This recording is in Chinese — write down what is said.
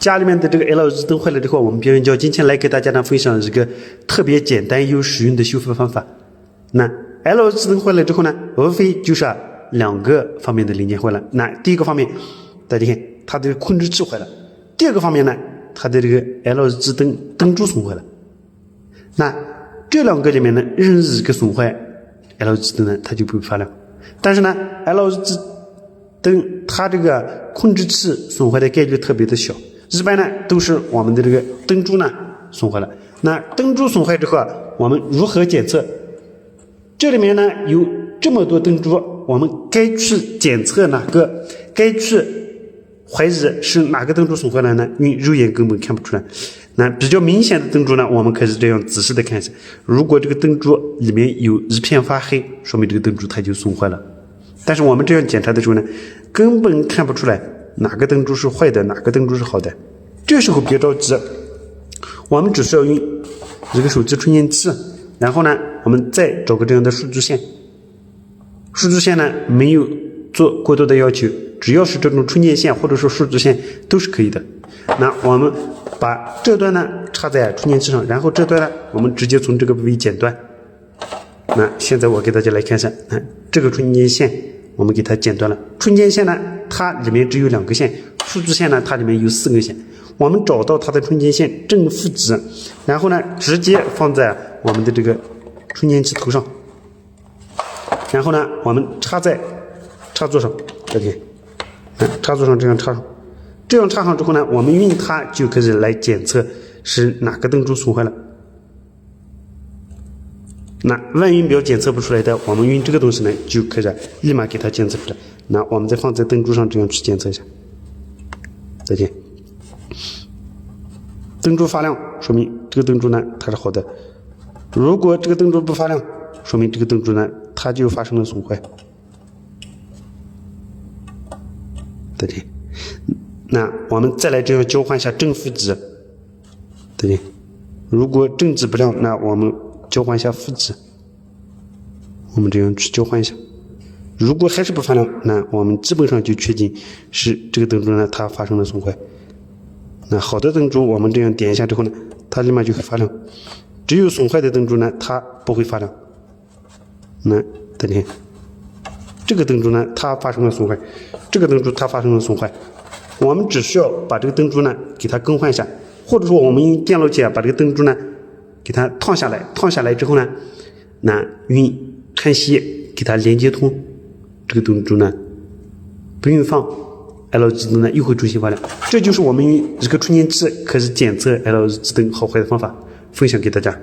家里面的这个 LED 灯坏了之后，我们别人教今天来给大家呢分享一个特别简单又实用的修复方法。那 LED 灯坏了之后呢，无非就是两个方面的零件坏了。那第一个方面，大家看它的控制器坏了；第二个方面呢，它的这个 LED 灯珠损坏了。那这两个里面呢，任意一个损坏 LED 灯呢，它就不会发亮。但是呢 ，LED 灯它这个控制器损坏的概率特别的小，一般呢都是我们的这个灯珠呢损坏了。那灯珠损坏之后我们如何检测？这里面呢有这么多灯珠，我们该去检测哪个？该去怀疑是哪个灯珠损坏了呢？因为肉眼根本看不出来。那比较明显的灯珠呢，我们可以这样仔细的看一下。如果这个灯珠里面有一片发黑，说明这个灯珠它就损坏了。但是我们这样检查的时候呢，根本看不出来哪个灯珠是坏的，哪个灯珠是好的。这时候别着急，我们只需要用这个手机充电器，然后呢，我们再找个这样的数据线。数据线呢没有做过多的要求，只要是这种充电线或者说数据线都是可以的。那我们把这端呢插在充电器上，然后这端呢我们直接从这个部位剪断。那现在我给大家来看一下，这个充电线我们给它剪断了。充电线呢，它里面只有2个线；数据线呢，它里面有4根线。我们找到它的充电线正负极，然后呢，直接放在我们的这个充电器头上，然后呢，我们插在插座上，大家看，插座上这样插上。这样插上之后呢，我们用它就可以来检测是哪个灯珠损坏了。那万一表检测不出来的，我们用这个东西呢，就可以立马给它检测出来。那我们再放在灯珠上，这样去检测一下。再见。灯珠发亮，说明这个灯珠呢它是好的。如果这个灯珠不发亮，说明这个灯珠呢它就发生了损坏。再见。那我们再来这样交换一下正负极。再见。如果正极不亮，那我们交换一下负极，我们这样去交换一下。如果还是不发亮，那我们基本上就确定是这个灯珠呢它发生了损坏。那好的灯珠我们这样点一下之后呢，它立马就会发亮。只有损坏的灯珠呢，它不会发亮。那大家看，这个灯珠呢它发生了损坏，这个灯珠它发生了损坏。我们只需要把这个灯珠呢给它更换一下，或者说我们用电路器把这个灯珠呢给它烫下来，烫下来之后呢，那用焊锡给它连接通，这个灯珠呢不用放 LED 灯呢又会重新发亮。这就是我们用一个充电器可以检测 LED 灯好坏的方法，分享给大家。